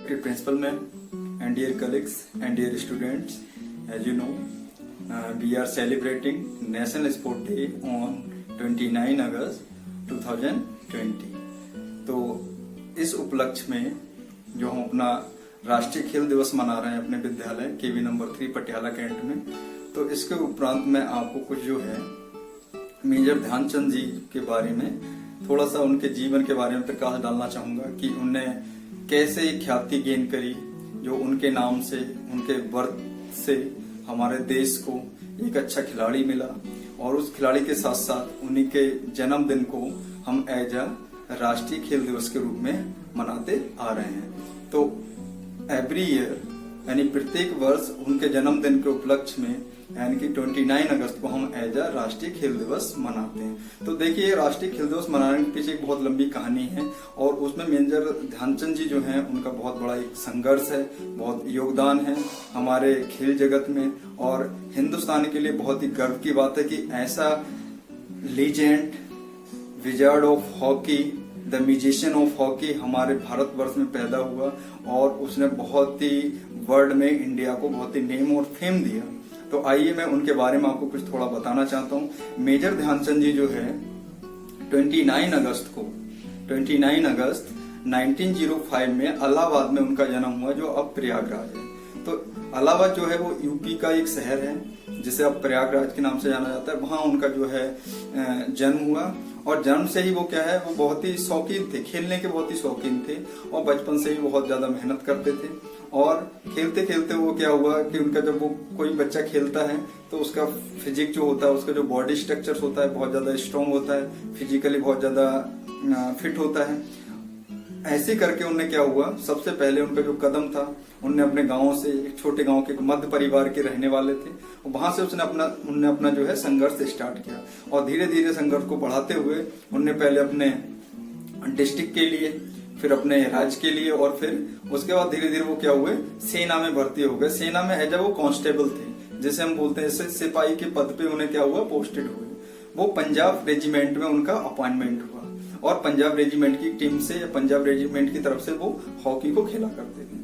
respected principal ma'am and dear colleagues and dear students, as you know, we are celebrating National Sport Day on 29 August 2020. तो इस उपलक्ष्य में जो हम अपना राष्ट्रीय खेल दिवस मना रहे हैं अपने विद्यालय केवी नंबर 3 पटियाला कैंट में, तो इसके उपरांत मैं आपको कुछ जो है मेजर ध्यानचंद जी के बारे में थोड़ा सा उनके जीवन के बारे में प्रकाश डालना चाहूंगा कि उनने कैसे ख्याति गेन करी, जो उनके नाम से, उनके बर्थ से हमारे देश को एक अच्छा खिलाड़ी मिला और उस खिलाड़ी के साथ साथ उन्हीं के जन्मदिन को हम एज अ राष्ट्रीय खेल दिवस के रूप में मनाते आ रहे हैं। तो एवरी ईयर यानी प्रत्येक वर्ष उनके जन्मदिन के उपलक्ष्य में यानी कि 29 अगस्त को हम एज अ राष्ट्रीय खेल दिवस मनाते हैं। तो देखिए, राष्ट्रीय खेल दिवस मनाने के पीछे एक बहुत लंबी कहानी है और उसमें मेजर ध्यानचंद जी जो हैं उनका बहुत बड़ा एक संघर्ष है, बहुत योगदान है हमारे खेल जगत में, और हिंदुस्तान के लिए बहुत ही गर्व की बात है कि ऐसा legend, wizard of hockey, the musician of hockey हमारे भारतवर्ष में पैदा हुआ और उसने बहुत ही वर्ल्ड में इंडिया को बहुत ही नेम और फेम दिया। तो आइए मैं उनके बारे में आपको कुछ थोड़ा बताना चाहता हूँ। मेजर ध्यानचंद जी जो है 29 अगस्त 1905 में इलाहाबाद में उनका जन्म हुआ, जो अब प्रयागराज है। तो इलाहाबाद जो है वो यूपी का एक शहर है जिसे अब प्रयागराज के नाम से जाना जाता है। वहां उनका जो है जन्म हुआ और जन्म से ही वो क्या है, वो बहुत ही शौकीन थे, खेलने के बहुत ही शौकीन थे और बचपन से ही बहुत ज्यादा मेहनत करते थे। और खेलते खेलते वो क्या हुआ कि उनका जब वो कोई बच्चा खेलता है तो उसका फिजिक जो होता है, उसका जो बॉडी स्ट्रक्चर होता है बहुत ज्यादा स्ट्रांग होता है, फिजिकली बहुत ज्यादा फिट होता है। ऐसे करके उनने क्या हुआ, सबसे पहले उनका जो कदम था, उनने अपने गांव से, एक छोटे गांव के मध्य परिवार के रहने वाले थे, और वहां से उनने अपना जो है संघर्ष स्टार्ट किया और धीरे धीरे संघर्ष को बढ़ाते हुए उनने पहले अपने डिस्ट्रिक्ट के लिए, फिर अपने राज्य के लिए, और फिर उसके बाद धीरे धीरे वो क्या हुए, सेना में भर्ती हो गए। सेना में एज वो कांस्टेबल थे, जैसे हम बोलते हैं, सिपाही के पद पे उन्हें क्या हुआ, पोस्टेड हुए। वो पंजाब रेजिमेंट में उनका अपॉइंटमेंट हुआ और पंजाब रेजिमेंट की टीम से या पंजाब रेजिमेंट की तरफ से वो हॉकी को खेला करते थे।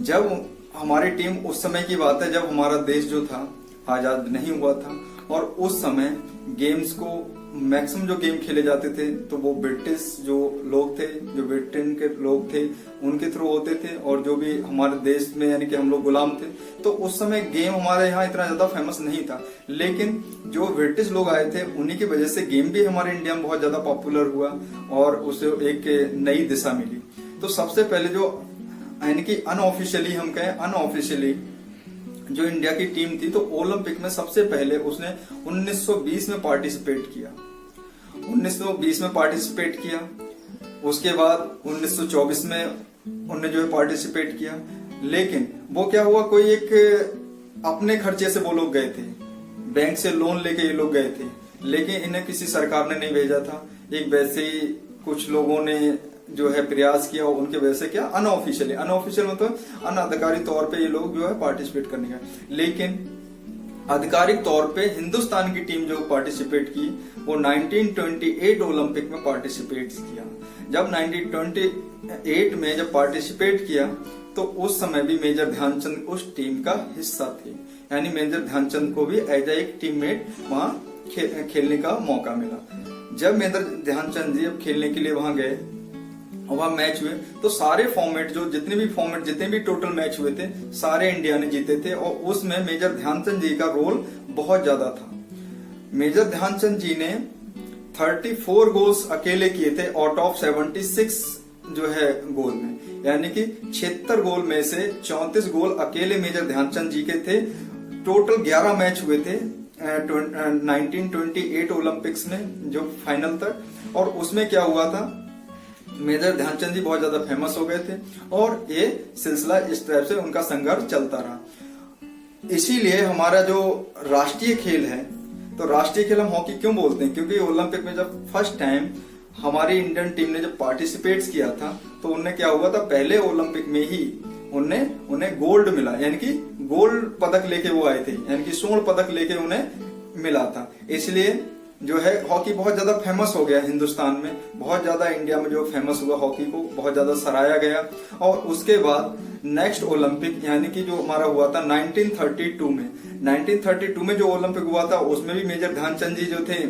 जब हमारी टीम, उस समय की बात है जब हमारा देश जो था आजाद नहीं हुआ था, और उस समय गेम्स को मैक्सिमम जो गेम खेले जाते थे तो वो ब्रिटिश जो लोग थे, जो ब्रिटेन के लोग थे, उनके थ्रू होते थे, और जो भी हमारे देश में यानी कि हम लोग गुलाम थे। तो उस समय गेम हमारे यहाँ इतना ज्यादा फेमस नहीं था, लेकिन जो ब्रिटिश लोग आए थे उन्हीं की वजह से गेम भी हमारे इंडिया में बहुत ज्यादा पॉपुलर हुआ और उसे एक नई दिशा मिली। तो सबसे पहले जो यानी कि अनऑफिशियली, हम कहें अनऑफिशियली, जो इंडिया की टीम थी, तो ओलंपिक में सबसे पहले उसने 1920 में पार्टिसिपेट किया। 1920 में पार्टिसिपेट किया, उसके बाद 1924 में उन्होंने जो है पार्टिसिपेट किया। लेकिन वो क्या हुआ, कोई एक अपने खर्चे से वो लोग गए थे, बैंक से लोन लेके ये लोग गए थे, लेकिन इन्हें किसी सरकार ने नहीं भेजा था। एक वैसे ही कुछ लोगों ने जो है प्रयास किया, उनके वजह से क्या, अनऑफिशियल मतलब अनाधिकारिक तौर पे ये लोग जो है पार्टिसिपेट करने गए। लेकिन आधिकारिक तौर पे हिंदुस्तान की टीम जो पार्टिसिपेट की वो 1928 ओलंपिक में पार्टिसिपेट किया। जब 1928 में जब पार्टिसिपेट किया तो उस समय भी मेजर ध्यानचंद उस टीम का हिस्सा थे, यानी मेजर ध्यानचंद को भी एज एक टीममेट वहां खेलने का मौका मिला। जब मेजर ध्यानचंद जी अब खेलने के लिए वहां गए और वहां मैच हुए तो सारे फॉर्मेट, जो जितने भी टोटल मैच हुए थे, सारे इंडिया ने जीते थे और उसमें मेजर ध्यानचंद जी का रोल बहुत ज्यादा था। मेजर ध्यानचंद जी ने 34 गोल्स अकेले किए थे आउट ऑफ 76 जो है गोल में, यानी कि 76 गोल में से 34 गोल अकेले मेजर ध्यानचंद जी के थे। टोटल 11 मैच हुए थे 1928 ओलंपिक्स में जो फाइनल तक, और उसमें क्या हुआ था, मेजर ध्यानचंद जी बहुत ज्यादा फेमस हो गए थे और ये सिलसिला इस तरह से उनका संघर्ष चलता रहा। इसीलिए हमारा जो राष्ट्रीय खेल है, तो राष्ट्रीय खेल हम हॉकी क्यों बोलते हैं, क्योंकि ओलंपिक में जब फर्स्ट टाइम हमारी इंडियन टीम ने जब पार्टिसिपेट किया था तो उन्हें क्या हुआ था, पहले ओलंपिक में ही उन्हें गोल्ड मिला, यानी कि गोल्ड पदक लेके वो आए थे, यानी कि स्वर्ण पदक लेके उन्हें मिला था। इसलिए जो है हॉकी बहुत ज्यादा फेमस हो गया हिंदुस्तान में, बहुत ज्यादा इंडिया में जो फेमस हुआ हॉकी को बहुत ज्यादा सराहा गया। और उसके बाद नेक्स्ट ओलंपिक यानी कि जो हमारा हुआ था 1932 में, 1932 में जो ओलंपिक हुआ था उसमें भी मेजर ध्यानचंद जी जो थे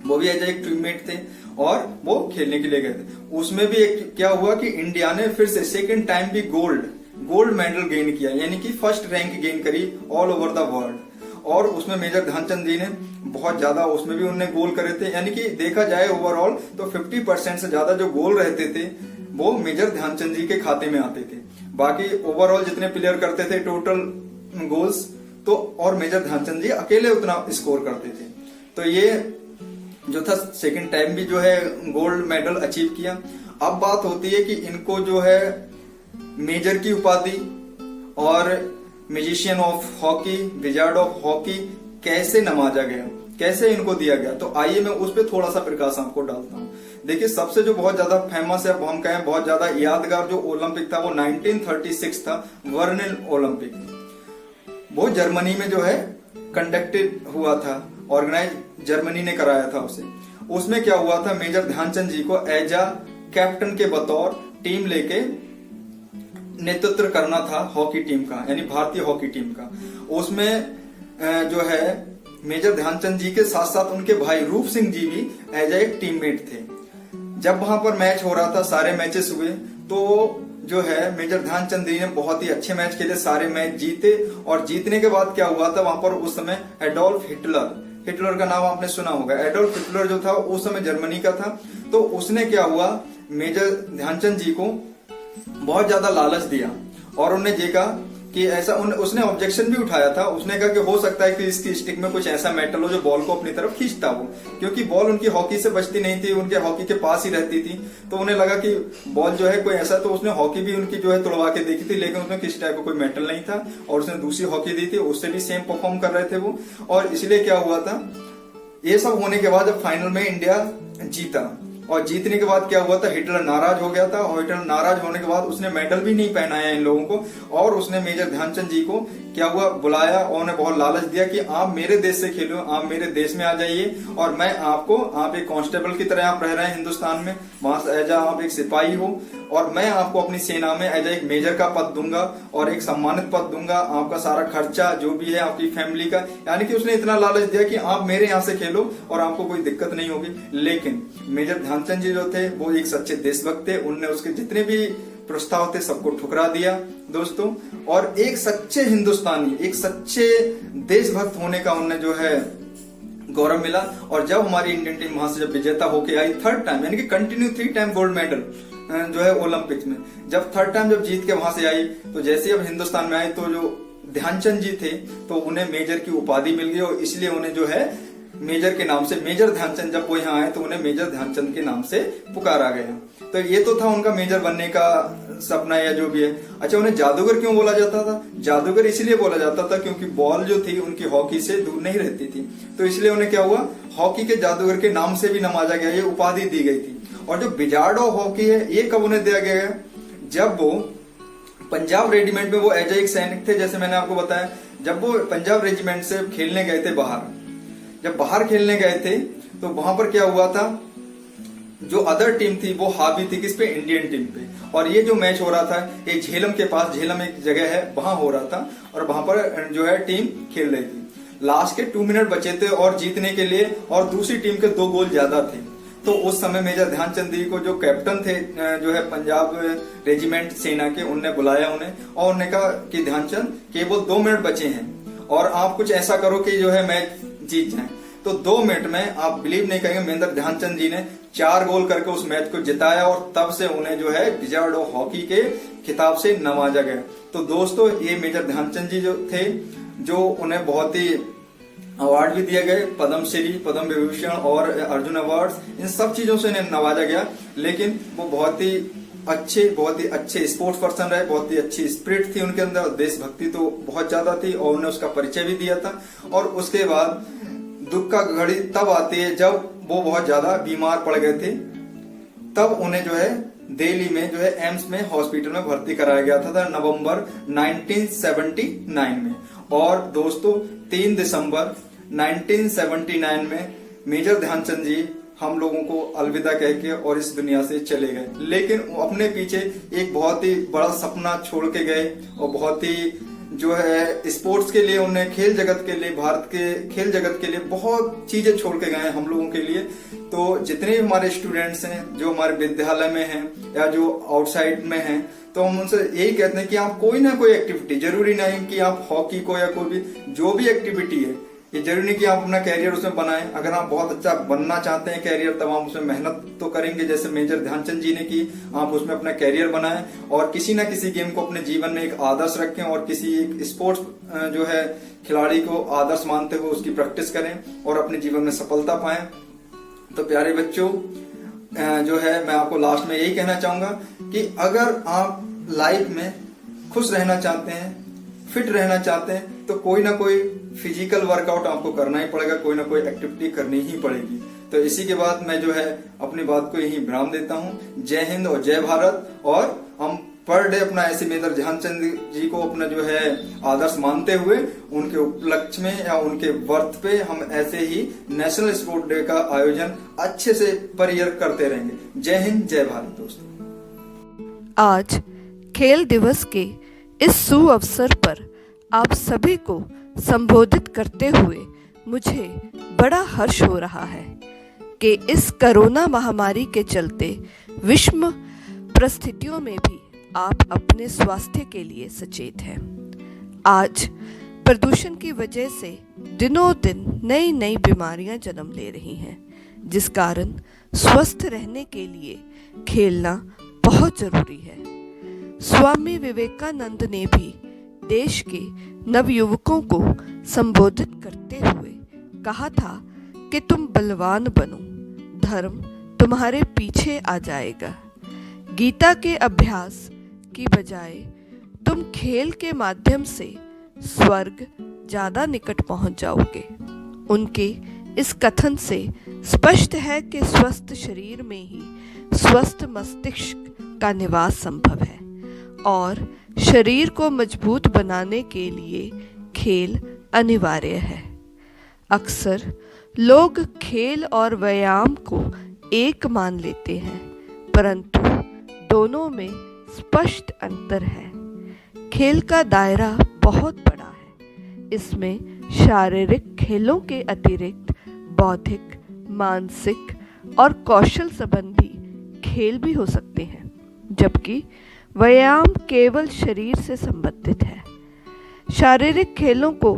वो भी एज एक टीममेट थे और वो खेलने के लिए गए थे। उसमें भी एक क्या हुआ कि इंडिया ने फिर से सेकेंड टाइम भी गोल्ड मेडल गेन किया, यानी कि फर्स्ट रैंक गेन करी ऑल ओवर द वर्ल्ड। और उसमें मेजर ध्यानचंद जी ने बहुत ज्यादा उसमें भी उन्होंने गोल करे थे, यानी कि देखा जाए ओवरऑल तो 50% से ज्यादा जो गोल रहते थे वो मेजर ध्यानचंद जी के खाते में आते थे। बाकी ओवरऑल जितने प्लेयर करते थे टोटल गोल्स तो और मेजर ध्यानचंद जी अकेले उतना स्कोर करते थे। तो ये जो था सेकंड टाइम भी जो है गोल्ड मेडल अचीव किया। अब बात होती है कि इनको जो है मेजर की उपाधि और magician of hockey, wizard of hockey कैसे नवाजा गया, कैसे इनको दिया गया, तो आइए मैं उस पर थोड़ा सा प्रकाश आपको डालता हूँ। देखिए सबसे जो बहुत ज्यादा फेमस है, हम कहें बहुत ज्यादा यादगार जो ओलंपिक था वो 1936 था, वर्निल ओलंपिक। वो जर्मनी में जो है कंडक्टेड हुआ था, ऑर्गेनाइज जर्मनी ने कराया था उसे। उसमें क्या हुआ था, मेजर ध्यानचंद जी को एज आ कैप्टन के बतौर टीम लेके नेतृत्व करना था हॉकी टीम का, यानी भारतीय हॉकी टीम का। उसमें जो है मेजर ध्यानचंद जी के साथ साथ उनके भाई रूप सिंह जी भी एज एक टीममेट थे। जब वहां पर मैच हो रहा था, सारे मैचेस हुए, तो जो है मेजर ध्यानचंद जी ने बहुत ही अच्छे मैच खेले, सारे मैच जीते। और जीतने के बाद क्या हुआ था, वहां पर उस समय एडोल्फ हिटलर का नाम आपने सुना होगा। एडोल्फ हिटलर जो था उस समय जर्मनी का था। तो उसने क्या हुआ, मेजर ध्यानचंद जी को बहुत ज्यादा लालच दिया और उन्होंने देखा कि ऐसा उसने ऑब्जेक्शन भी उठाया था। उसने कहा कि हो सकता है कि इसकी स्टिक में कुछ ऐसा मेटल हो जो बॉल को अपनी तरफ खींचता हो, क्योंकि बॉल उनकी हॉकी से बचती नहीं थी, उनके हॉकी के पास ही रहती थी। तो उन्हें लगा कि बॉल जो है कोई ऐसा, तो उसने हॉकी भी उनकी जो है तोड़वा के देखी थी, लेकिन उसमें किसी टाइप का कोई मेटल नहीं था। और उसने दूसरी हॉकी दी थी, उससे भी सेम परफॉर्म कर रहे थे वो। और इसलिए क्या हुआ था, ये सब होने के बाद जब फाइनल में इंडिया जीता और जीतने के बाद क्या हुआ था, हिटलर नाराज हो गया था। और हिटलर नाराज होने के बाद उसने मेडल भी नहीं पहनाया इन लोगों को। और उसने मेजर ध्यानचंद जी को क्या हुआ, बुलाया और उन्हें बहुत लालच दिया कि आप मेरे देश से खेलो, आप मेरे देश में आ जाइए और मैं आपको, आप एक कांस्टेबल की तरह आप रह रहे हैं हिंदुस्तान में, वहां से एज आप एक सिपाही हो, और मैं आपको अपनी सेना में एज एक मेजर का पद दूंगा और एक सम्मानित पद दूंगा, आपका सारा खर्चा जो भी है आपकी फैमिली का। यानी कि उसने इतना लालच दिया कि आप मेरे यहाँ से खेलो और आपको कोई दिक्कत नहीं होगी। लेकिन मेजर ध्यानचंद जी जो थे वो एक सच्चे देशभक्त थे, उनने उसके जितने भी प्रस्ताव थे सबको ठुकरा दिया दोस्तों। और एक सच्चे हिंदुस्तानी, एक सच्चे देशभक्त होने का उन्हें जो है गौरव मिला। और जब हमारी इंडियन टीम वहां से जब विजेता होके आई थर्ड टाइम, यानी कि कंटिन्यू 3 टाइम गोल्ड मेडल जो है ओलंपिक्स में, जब थर्ड टाइम जब जीत के वहां से आई, तो जैसे अब हिंदुस्तान में आई तो जो ध्यानचंद जी थे तो उन्हें मेजर की उपाधि मिल गई। और इसलिए उन्हें जो है मेजर के नाम से, मेजर ध्यानचंद, जब वो यहाँ आए तो उन्हें मेजर ध्यानचंद के नाम से पुकारा गया। तो ये तो था उनका मेजर बनने का सपना या जो भी है। अच्छा, उन्हें जादूगर क्यों बोला जाता था? जादूगर इसलिए बोला जाता था क्योंकि बॉल जो थी उनकी हॉकी से दूर नहीं रहती थी, तो इसलिए उन्हें क्या हुआ, हॉकी के जादूगर के नाम से भी नवाजा गया, ये उपाधि दी गई थी। और जो विजार्ड ऑफ हॉकी है ये कब उन्हें दिया गया, जब वो पंजाब रेजिमेंट में वो एज एक सैनिक थे। जैसे मैंने आपको बताया, जब वो पंजाब रेजिमेंट से खेलने गए थे बाहर, जब बाहर खेलने गए थे तो वहां पर क्या हुआ था, जो अदर टीम थी वो हावी थी किस पे, इंडियन टीम पे। और ये जो मैच हो रहा था ये झेलम के पास, झेलम एक जगह है वहां हो रहा था, और वहां पर जो है टीम खेल रही थी। लास्ट के 2 मिनट बचे थे और जीतने के लिए, और दूसरी टीम के 2 गोल ज्यादा थे। तो उस समय मेजर ध्यानचंद जी को, जो कैप्टन थे जो है पंजाब रेजिमेंट सेना के, उनने बुलाया उन्हें और उन्होंने कहा कि ध्यानचंद केवल 2 मिनट बचे हैं और आप कुछ ऐसा करो कि जो है मैच जीत जाए। तो 2 मिनट में आप बिलीव नहीं करेंगे, मेजर ध्यानचंद जी ने 4 गोल करके उस मैच को जिताया और तब से उन्हें जो है विजार्ड ऑफ हॉकी के खिताब से नवाजा गया। तो दोस्तों ये मेजर ध्यानचंद जी जो थे, जो उन्हें बहुत ही अवार्ड भी दिए गए, पद्मश्री, पद्म विभूषण और अर्जुन अवार्ड, इन सब चीजों से इन्हें नवाजा गया। लेकिन वो बहुत ही अच्छे स्पोर्ट्स पर्सन रहे, बहुत ही अच्छी स्पिरिट थी उनके अंदर, देशभक्ति तो बहुत ज्यादा थी और उन्हें उसका परिचय भी दिया था। और उसके बाद दुख का घड़ी तब आती है जब वो बहुत ज्यादा बीमार पड़ गए थे, तब उन्हें जो है दिल्ली में जो है एम्स में हॉस्पिटल में भर्ती कराया गया था नवंबर 1979 में। और दोस्तों 3 दिसंबर 1979 में मेजर ध्यानचंद जी हम लोगों को अलविदा कह के और इस दुनिया से चले गए, लेकिन वो अपने पीछे एक बहुत ही बड़ा सपना छोड़ के गए और बहुत ही जो है स्पोर्ट्स के लिए, उन्हें खेल जगत के लिए, भारत के खेल जगत के लिए बहुत चीजें छोड़ के गए हैं हम लोगों के लिए। तो जितने भी हमारे स्टूडेंट्स हैं जो हमारे विद्यालय में हैं या जो आउटसाइड में हैं, तो हम उनसे यही कहते हैं कि आप कोई ना कोई एक्टिविटी, जरूरी नहीं कि आप हॉकी को या कोई भी जो भी एक्टिविटी है, ये जरूरी नहीं कि आप अपना कैरियर उसमें बनाएं। अगर आप बहुत अच्छा बनना चाहते हैं कैरियर, तब आप उसमें मेहनत तो करेंगे जैसे मेजर ध्यानचंद जी ने की, आप उसमें अपना कैरियर बनाएं और किसी ना किसी गेम को अपने जीवन में एक आदर्श रखें और किसी एक स्पोर्ट्स जो है खिलाड़ी को आदर्श मानते हुए उसकी प्रैक्टिस करें और अपने जीवन में सफलता पाएं। तो प्यारे बच्चों, जो है मैं आपको लास्ट में यही कहना चाहूंगा कि अगर आप लाइफ में खुश रहना चाहते हैं, फिट रहना चाहते हैं, तो कोई ना कोई फिजिकल वर्कआउट आपको करना ही पड़ेगा, कोई ना कोई एक्टिविटी करनी ही पड़ेगी। तो इसी के बाद मैं जो है अपनी बात को यही विराम देता हूँ। जय हिंद और जय भारत। और हम पर डे अपना ऐसे मेजर ध्यानचंद जी को अपना जो है आदर्श मानते हुए उनके उपलक्ष्य में या उनके वर्थ पे हम ऐसे ही नेशनल स्पोर्ट डे का आयोजन अच्छे से पर ईयर करते रहेंगे। जय हिंद जय भारत। दोस्तों, आज खेल दिवस के इस सुअवसर पर आप सभी को संबोधित करते हुए मुझे बड़ा हर्ष हो रहा है कि इस कोरोना महामारी के चलते विषम परिस्थितियों में भी आप अपने स्वास्थ्य के लिए सचेत हैं। आज प्रदूषण की वजह से दिनों दिन नई नई बीमारियां जन्म ले रही हैं, जिस कारण स्वस्थ रहने के लिए खेलना बहुत जरूरी है। स्वामी विवेकानंद ने भी देश के नवयुवकों को संबोधित करते हुए कहा था कि तुम बलवान बनो, धर्म तुम्हारे पीछे आ जाएगा। गीता के अभ्यास की बजाय तुम खेल के माध्यम से स्वर्ग ज्यादा निकट पहुंच जाओगे। उनके इस कथन से स्पष्ट है कि स्वस्थ शरीर में ही स्वस्थ मस्तिष्क का निवास संभव है और शरीर को मजबूत बनाने के लिए खेल अनिवार्य है। अक्सर लोग खेल और व्यायाम को एक मान लेते हैं, परंतु दोनों में स्पष्ट अंतर है। खेल का दायरा बहुत बड़ा है। इसमें शारीरिक खेलों के अतिरिक्त बौद्धिक, मानसिक और कौशल संबंधी खेल भी हो सकते हैं, जबकि व्यायाम केवल शरीर से संबंधित है। शारीरिक खेलों को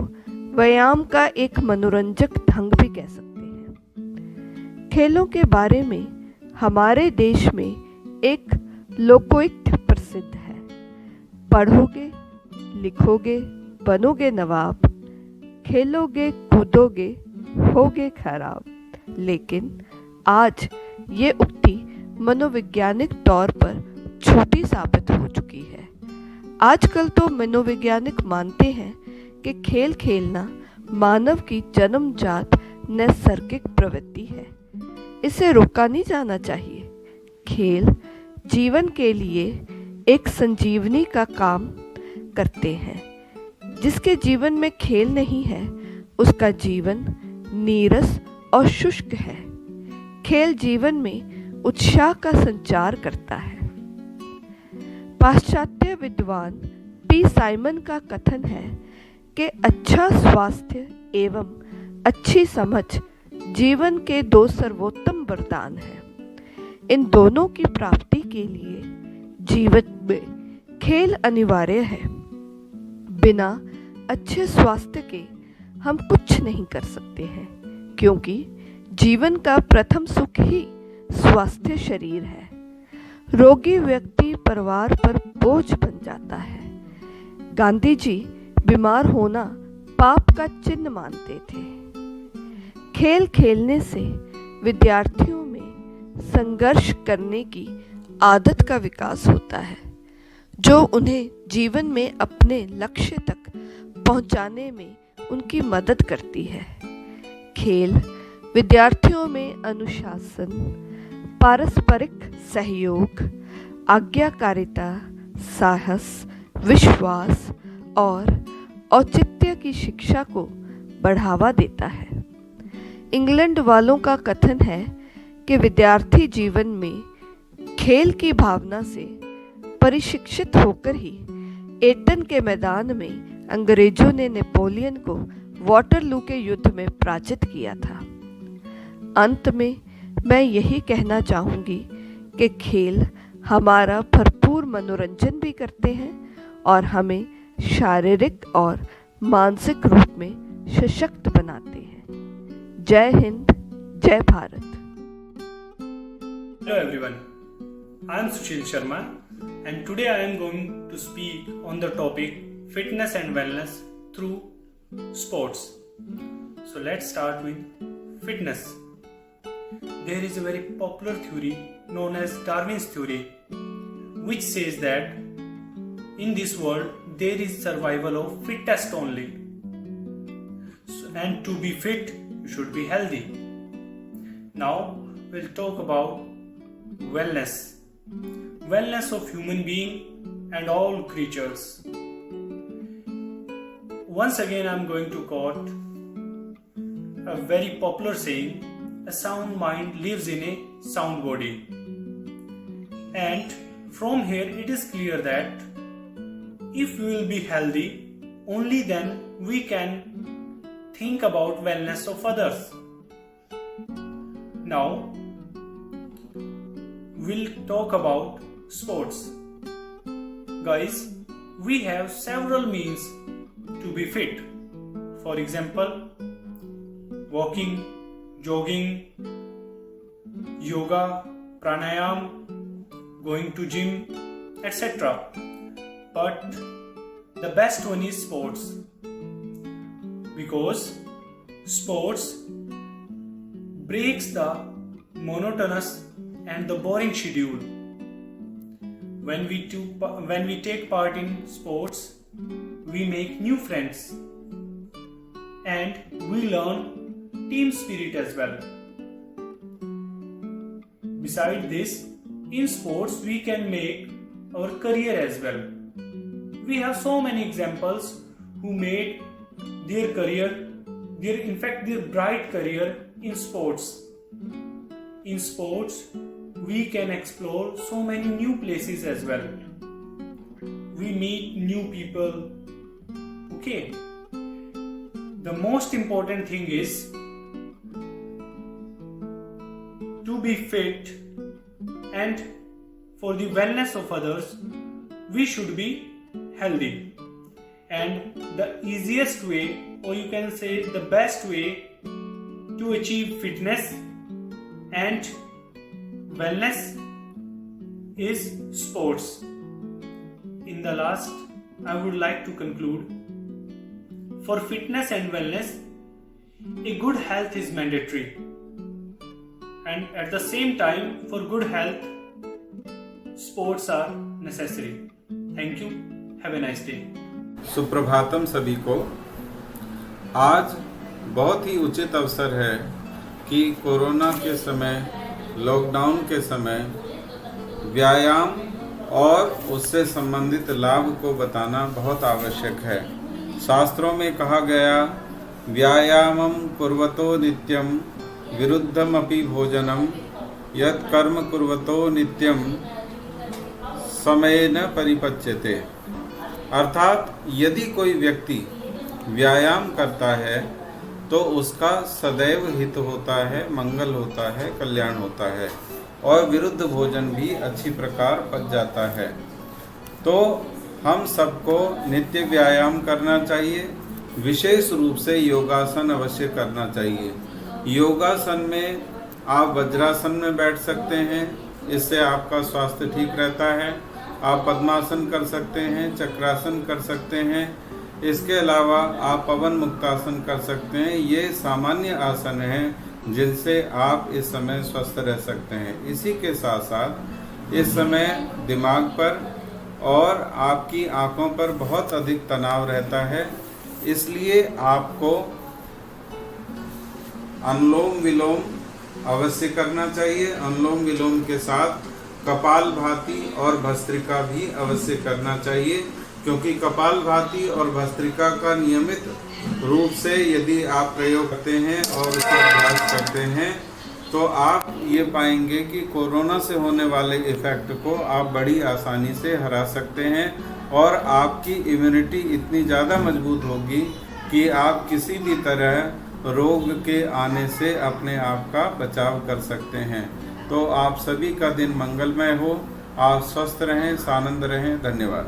व्यायाम का एक मनोरंजक ढंग भी कह सकते हैं। खेलों के बारे में हमारे देश में एक लोकोक्त प्रसिद्ध है, पढ़ोगे, लिखोगे, बनोगे नवाब, खेलोगे, कूदोगे, होगे खराब। लेकिन आज ये उक्ति मनोवैज्ञानिक तौर पर झूठी साबित हो चुकी है। आजकल तो मनोवैज्ञानिक मानते हैं कि खेल खेलना मानव की जन्मजात नैसर्गिक प्रवृत्ति है, इसे रोका नहीं जाना चाहिए। खेल जीवन के लिए एक संजीवनी का काम करते हैं। जिसके जीवन में खेल नहीं है, उसका जीवन नीरस और शुष्क है। खेल जीवन में उत्साह का संचार करता है। पाश्चात्य विद्वान पी साइमन का कथन है कि अच्छा स्वास्थ्य एवं अच्छी समझ जीवन के दो सर्वोत्तम वरदान हैं। इन दोनों की प्राप्ति के लिए जीवन में खेल अनिवार्य है। बिना अच्छे स्वास्थ्य के हम कुछ नहीं कर सकते हैं, क्योंकि जीवन का प्रथम सुख ही स्वास्थ्य शरीर है। रोगी व्यक्ति परिवार पर बोझ बन जाता है। गांधी जी बीमार होना पाप का चिन्ह मानते थे। खेल खेलने से विद्यार्थियों में संघर्ष करने की आदत का विकास होता है, जो उन्हें जीवन में अपने लक्ष्य तक पहुंचाने में उनकी मदद करती है। खेल विद्यार्थियों में अनुशासन, पारस्परिक सहयोग, आज्ञाकारिता, साहस, विश्वास और औचित्य की शिक्षा को बढ़ावा देता है। इंग्लैंड वालों का कथन है कि विद्यार्थी जीवन में खेल की भावना से परिशिक्षित होकर ही एटन के मैदान में अंग्रेजों ने नेपोलियन को वाटरलू के युद्ध में पराजित किया था। अंत में मैं यही कहना चाहूँगी कि खेल हमारा भरपूर मनोरंजन भी करते हैं और हमें शारीरिक और मानसिक रूप में सशक्त बनाते हैं। जय हिंद, जय Bharat. Hello everyone, I am Sushil Sharma and today I am going to speak on the topic fitness and wellness through sports. So let's start with fitness. There is a very popular theory known as Darwin's theory, which says that in this world there is survival of fittest only. And to be fit, you should be healthy. Now we'll talk about wellness. Wellness of human being and all creatures. Once again I'm going to quote a very popular saying, a sound mind lives in a sound body. And from here it is clear that if we will be healthy, only then we can think about wellness of others. Now we'll talk about sports. Guys, we have several means to be fit. For example, walking, jogging, yoga, pranayam, going to gym, etc. But the best one is sports, because sports breaks the monotonous and the boring schedule. When we take part in sports, we make new friends and we learn team spirit as well. Besides this, in sports we can make our career as well. We have so many examples who made their career, their bright career in sports. In sports, we can explore so many new places as well. We meet new people. Okay. The most important thing is to be fit, and for the wellness of others, we should be healthy. And the easiest way, or you can say the best way to achieve fitness and wellness is sports. In the last, I would like to conclude, for fitness and wellness, a good health is mandatory. And at the same time, for good health, sports are necessary. Thank you. Have a nice day. Suprabhatam सभी को। आज बहुत ही उचित अवसर है कि corona के समय, लॉकडाउन के समय व्यायाम और उससे संबंधित लाभ को बताना बहुत आवश्यक है। शास्त्रों में कहा गया, व्यायामं कुर्वतो नित्यं विरुद्धमपि भोजनं यत् कर्म कुर्वतो नित्यं समयेन परिपच्यते। अर्थात यदि कोई व्यक्ति व्यायाम करता है तो उसका सदैव हित होता है, मंगल होता है, कल्याण होता है और विरुद्ध भोजन भी अच्छी प्रकार पच जाता है। तो हम सबको नित्य व्यायाम करना चाहिए, विशेष रूप से योगासन अवश्य करना चाहिए। योगासन में आप वज्रासन में बैठ सकते हैं, इससे आपका स्वास्थ्य ठीक रहता है। आप पद्मासन कर सकते हैं, चक्रासन कर सकते हैं, इसके अलावा आप पवन मुक्तासन कर सकते हैं। ये सामान्य आसन हैं जिनसे आप इस समय स्वस्थ रह सकते हैं। इसी के साथ साथ इस समय दिमाग पर और आपकी आँखों पर बहुत अधिक तनाव रहता है, इसलिए आपको अनुलोम विलोम अवश्य करना चाहिए। अनुलोम विलोम के साथ कपालभाति और भस्त्रिका भी अवश्य करना चाहिए। क्योंकि कपालभाति और भस्त्रिका का नियमित रूप से यदि आप प्रयोग करते हैं और उसका अभ्यास करते हैं तो आप ये पाएंगे कि कोरोना से होने वाले इफ़ेक्ट को आप बड़ी आसानी से हरा सकते हैं और आपकी इम्यूनिटी इतनी ज़्यादा मजबूत होगी कि आप किसी भी तरह रोग के आने से अपने आप का बचाव कर सकते हैं। तो आप सभी का दिन मंगलमय हो, आप स्वस्थ रहें, सानंद रहें। धन्यवाद।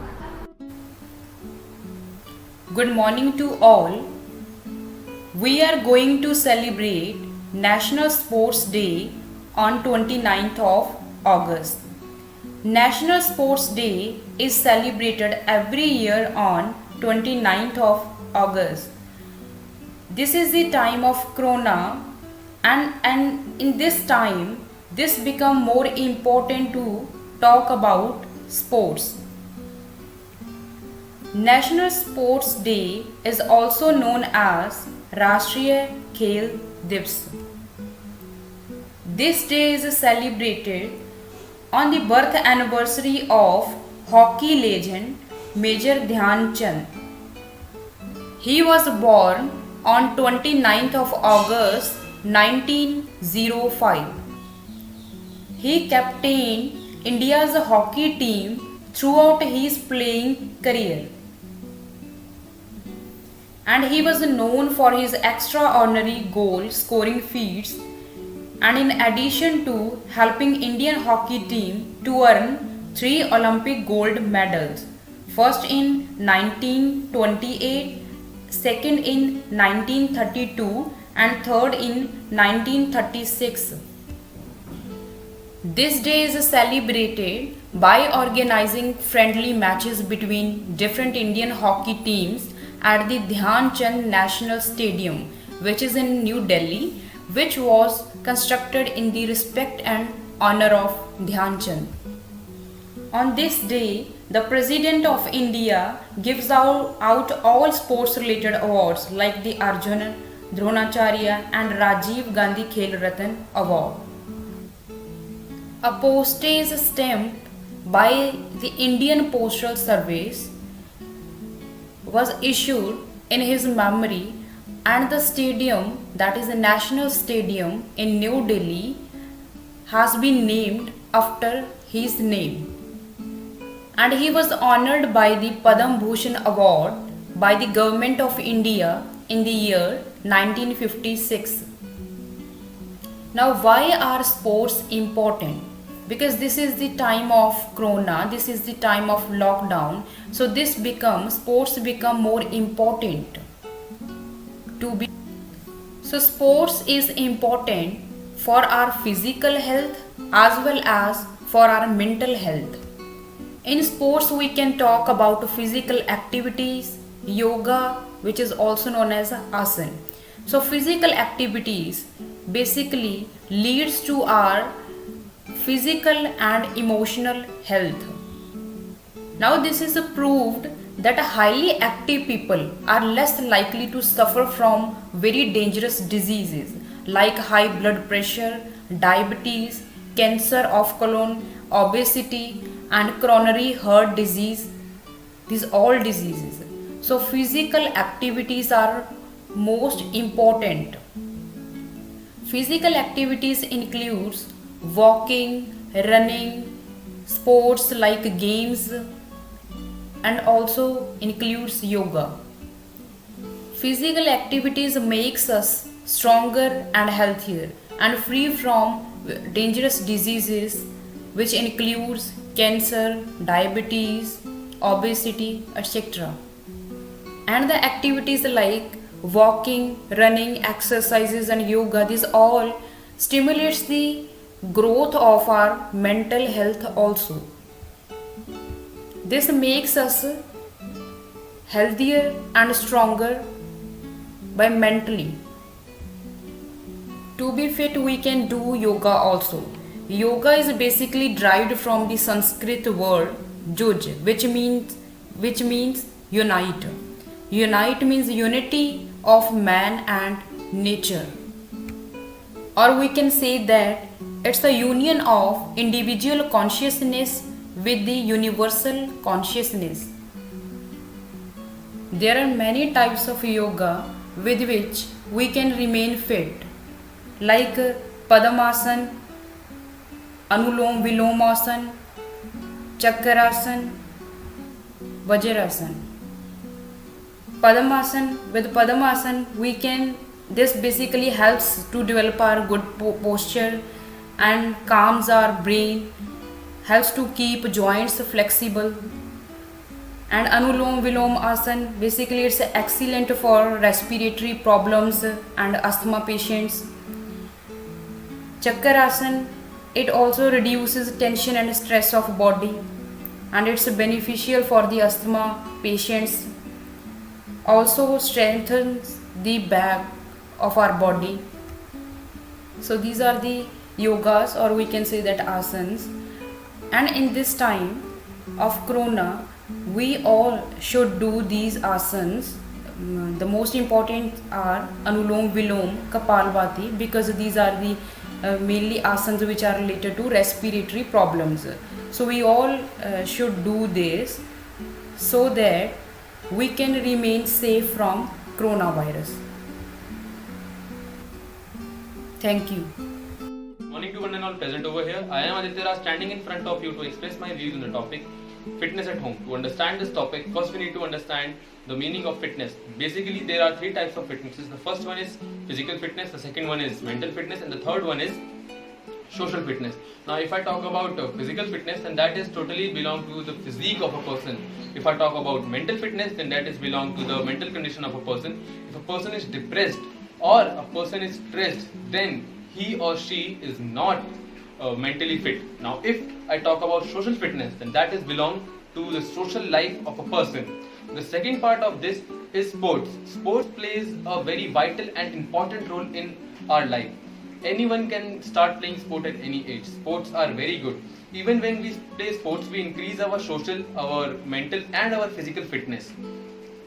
Good morning to all. We are going to celebrate National Sports Day on 29th of August. National Sports Day is celebrated every year on 29th of August. This is the time of Corona and in this time this become more important to talk about sports. National Sports Day is also known as Rashtriya Khel Divas. This day is celebrated on the birth anniversary of hockey legend Major Dhyan Chand. He was born on 29th of August 1905. He captained India's hockey team throughout his playing career. And he was known for his extraordinary goal scoring feats, and in addition to helping Indian hockey team to earn 3 Olympic gold medals, first in 1928, second in 1932 and third in 1936. This day is celebrated by organizing friendly matches between different Indian hockey teams at the Dhyan Chand National Stadium, which is in New Delhi, which was constructed in the respect and honor of Dhyan Chand. On this day, the President of India gives out all sports related awards like the Arjuna, Dronacharya and Rajiv Gandhi Khel Ratan Award. A postage stamp by the Indian Postal Service was issued in his memory, and the stadium, that is the National Stadium in New Delhi, has been named after his name. And he was honored by the Padam Bhushan Award by the Government of India in the year 1956. Now, why are sports important? Because this is the time of Corona, this is the time of lockdown, so sports become more important to be. So sports is important for our physical health as well as for our mental health. In sports we can talk about physical activities, yoga, which is also known as asana. So physical activities basically leads to our physical and emotional health. Now this is proved that highly active people are less likely to suffer from very dangerous diseases like high blood pressure, diabetes, cancer of colon, obesity and coronary heart disease. These all diseases. So physical activities are most important. Physical activities includes walking, running, sports like games, and also includes yoga. Physical activities makes us stronger and healthier and free from dangerous diseases which includes cancer, diabetes, obesity, etc. And the activities like walking, running, exercises and yoga, this all stimulates the growth of our mental health also. This makes us healthier and stronger by mentally. To be fit, we can do yoga also. Yoga is basically derived from the Sanskrit word juj, which means unite. Unite means unity of man and nature. Or we can say that it's the union of individual consciousness with the universal consciousness. There are many types of yoga with which we can remain fit, like Padmasana, Anulom Vilomasana, Chakrasana, Vajrasana. Padmasana, with Padmasana this basically helps to develop our good posture and calms our brain, helps to keep joints flexible. And Anulom Vilom Asana, basically it's excellent for respiratory problems and asthma patients. Chakrasana, it also reduces tension and stress of body, and it's beneficial for the asthma patients. Also strengthens the back of our body. So these are the yogas, or we can say that asanas. And in this time of corona, we all should do these asanas. The most important are Anulom Vilom, Kapalbhati, because these are the mainly asanas which are related to respiratory problems. So we all should do this so that we can remain safe from coronavirus. Thank you. Morning to one and all present over here. I am Aditya Raj, standing in front of you to express my views on the topic fitness at home. To understand this topic, first we need to understand the meaning of fitness. Basically, there are three types of fitnesses. The first one is physical fitness, the second one is mental fitness, and the third one is social fitness. Now, if I talk about physical fitness, then that is totally belong to the physique of a person. If I talk about mental fitness, then that is belong to the mental condition of a person. If a person is depressed or a person is stressed, then he or she is not mentally fit. Now, if I talk about social fitness, then that is belong to the social life of a person. The second part of this is sports. Sports plays a very vital and important role in our life. Anyone can start playing sport at any age. Sports are very good. Even when we play sports, we increase our social, our mental and our physical fitness.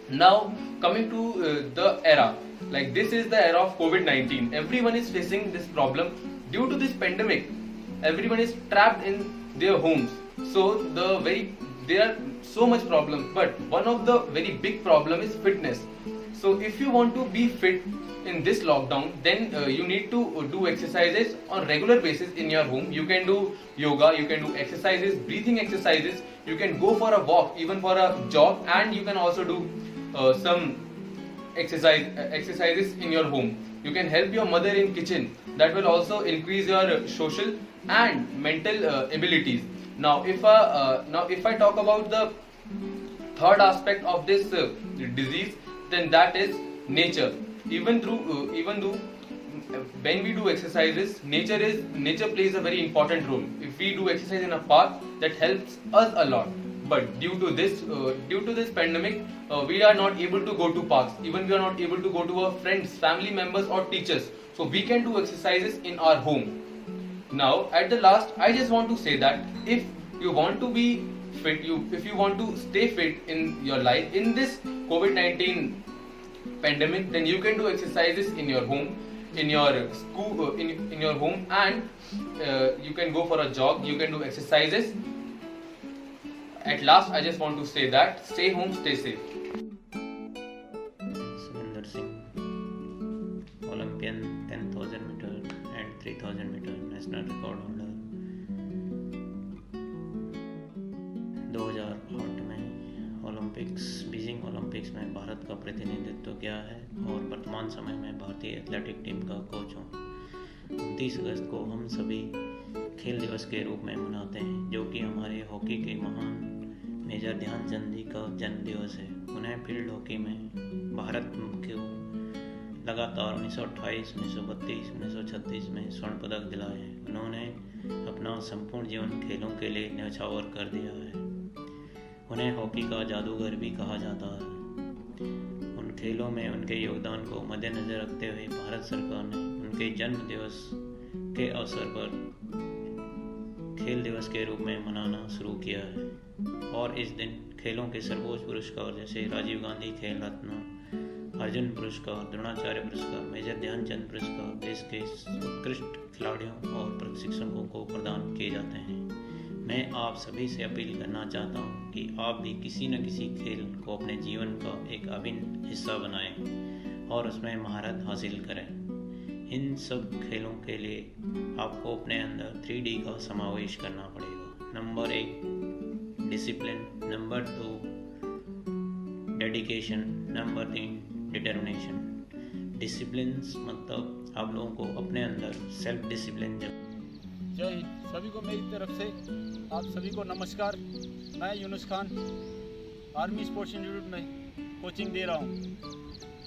Now, coming to the era, like this is the era of COVID-19. Everyone is facing this problem due to this pandemic. Everyone is trapped in their homes. So there are so much problems, but one of the very big problem is fitness. So if you want to be fit in this lockdown, then you need to do exercises on regular basis in your home. You can do yoga, you can do exercises, breathing exercises, you can go for a walk, even for a jog, and you can also do some exercises in your home. You can help your mother in kitchen. That will also increase your social and mental abilities. Now if I talk about the third aspect of this disease, then that is nature. Even though when we do exercises, nature plays a very important role. If we do exercise in a park, that helps us a lot. But due to this pandemic, we are not able to go to parks. Even we are not able to go to our friends, family members or teachers. So we can do exercises in our home. Now at the last, I just want to say that if you want to be fit, if you want to stay fit in your life in this COVID-19 pandemic, then you can do exercises in your home, in your school, in your home, and you can go for a jog, you can do exercises. At last, I just want to say that stay home, stay safe. Surinder Singh, Olympian 10,000 meter and 3,000 meter national record holder. 2008 में Beijing Olympics में भारत का प्रतिनिधित्व किया है और वर्तमान समय में भारतीय एथलेटिक टीम का कोच हूँ। 29 अगस्त को हम सभी खेल दिवस के रूप में मनाते हैं, जो कि हमारे हॉकी के महान मेजर ध्यानचंद जी का जन्म दिवस है। उन्हें फील्ड हॉकी में भारत को लगातार 1928, 1932, 1936 में स्वर्ण पदक दिलाए हैं। उन्होंने अपना संपूर्ण जीवन खेलों के लिए न्यौछावर कर दिया है। उन्हें हॉकी का जादूगर भी कहा जाता है। उन खेलों में उनके योगदान को मद्देनजर रखते हुए भारत सरकार ने उनके जन्म दिवस के अवसर पर खेल दिवस के रूप में मनाना शुरू किया है। और इस दिन खेलों के सर्वोच्च पुरस्कार जैसे राजीव गांधी खेल रत्न, अर्जुन पुरस्कार, द्रोणाचार्य पुरस्कार, मेजर ध्यानचंद पुरस्कार देश के उत्कृष्ट खिलाड़ियों और प्रशिक्षकों को प्रदान किए जाते हैं। मैं आप सभी से अपील करना चाहता हूँ कि आप भी किसी न किसी खेल को अपने जीवन का एक अभिन्न हिस्सा बनाएं और उसमें महारत हासिल करें। इन सब खेलों के लिए आपको अपने अंदर 3D का समावेश करना पड़ेगा। Number 1 discipline, number 2 dedication, number 3 determination. Discipline मतलब आप लोगों को अपने अंदर सेल्फ डिसिप्लिन जय हिंद। सभी को मेरी तरफ से आप सभी को नमस्कार। मैं Yunus Khan Army Sports Institute में कोचिंग दे रहा हूँ।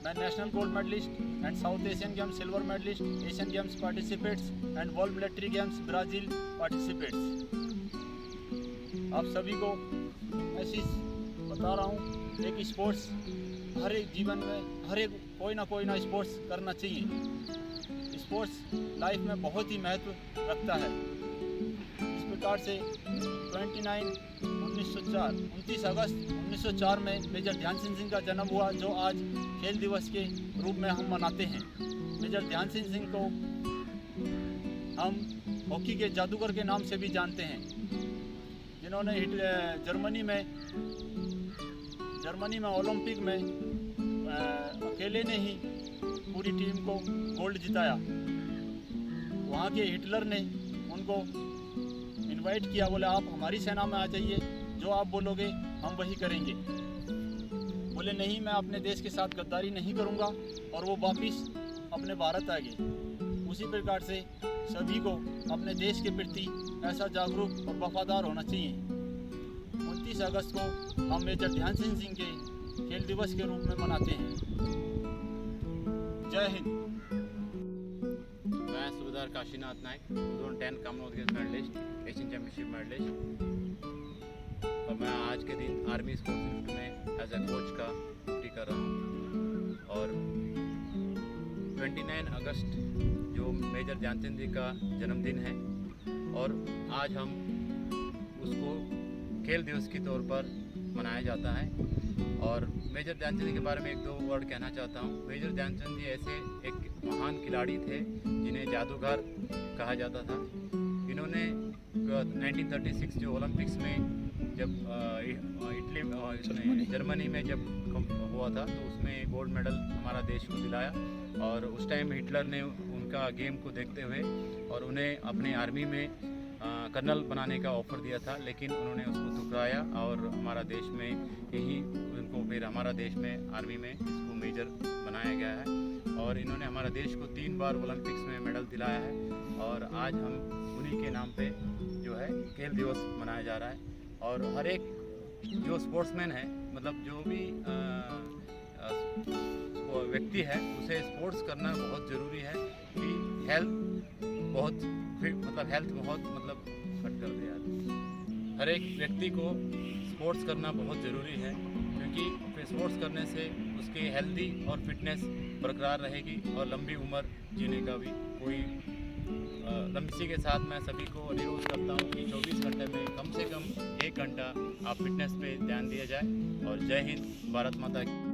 मैं national gold medalist and South Asian Games silver medalist, Asian Games participates and World Military Games Brazil participates. आप सभी को ऐसी बता रहा हूँ, एक स्पोर्ट्स हर एक जीवन में हर एक कोई ना स्पोर्ट्स करना चाहिए। स्पोर्ट्स लाइफ में बहुत ही महत्व रखता है। इस प्रकार से 29 अगस्त 1904 में मेजर ध्यानचंद सिंह का जन्म हुआ, जो आज खेल दिवस के रूप में हम मनाते हैं। मेजर ध्यानचंद सिंह को हम हॉकी के जादूगर के नाम से भी जानते हैं, जिन्होंने जर्मनी में ओलंपिक में अकेले ने ही पूरी टीम को गोल्ड जिताया। वहाँ के हिटलर ने उनको इनवाइट किया, बोले आप हमारी सेना में आ जाइए, जो आप बोलोगे हम वही करेंगे। बोले नहीं, मैं अपने देश के साथ गद्दारी नहीं करूँगा, और वो वापस अपने भारत आ गए। उसी प्रकार से सभी को अपने देश के प्रति ऐसा जागरूक और वफादार होना चाहिए। 29 अगस्त को हम मेजर ध्यानचंद सिंह के खेल दिवस के रूप में मनाते हैं। जय हिंद। मैं सूबेदार Kashinath Nayak, 2010 Commonwealth Games medalist, Asian Championship medalist, और मैं आज के दिन आर्मी स्पोर्ट्स इंस्टीट्यूट में एज ए कोच का ड्यूटी कर रहा हूँ। और 29 अगस्त जो मेजर ध्यानचंद जी का जन्मदिन है, और आज हम उसको खेल दिवस के तौर पर मनाया जाता है। और मेजर ध्यानचंद जी के बारे में एक दो वर्ड कहना चाहता हूँ। मेजर ध्यानचंद जी ऐसे एक महान खिलाड़ी थे जिन्हें जादूगर कहा जाता था। इन्होंने 1936 जो ओलंपिक्स में जब जर्मनी में जब हुआ था, तो उसमें गोल्ड मेडल हमारा देश को दिलाया। और उस टाइम हिटलर ने उनका गेम को देखते हुए और उन्हें अपने आर्मी में कर्नल बनाने का ऑफ़र दिया था, लेकिन उन्होंने उसको ठुकराया और हमारा देश में यही उनको फिर हमारा देश में आर्मी में इसको मेजर बनाया गया है। और इन्होंने हमारा देश को 3 बार ओलंपिक्स में मेडल दिलाया है। और आज हम उन्हीं के नाम पे जो है खेल दिवस मनाया जा रहा है। और हर एक जो स्पोर्ट्समैन है, मतलब जो भी व्यक्ति है, उसे स्पोर्ट्स करना बहुत ज़रूरी है कि हेल्थ बहुत फट कर दे यार। हर एक व्यक्ति को स्पोर्ट्स करना बहुत ज़रूरी है, क्योंकि स्पोर्ट्स करने से उसकी हेल्दी और फिटनेस बरकरार रहेगी और लंबी उम्र जीने का भी कोई इसी के साथ मैं सभी को अनुरोध करता हूँ कि 24 घंटे में कम से कम 1 घंटा आप फिटनेस पे ध्यान दिया जाए। और जय हिंद, भारत माता की।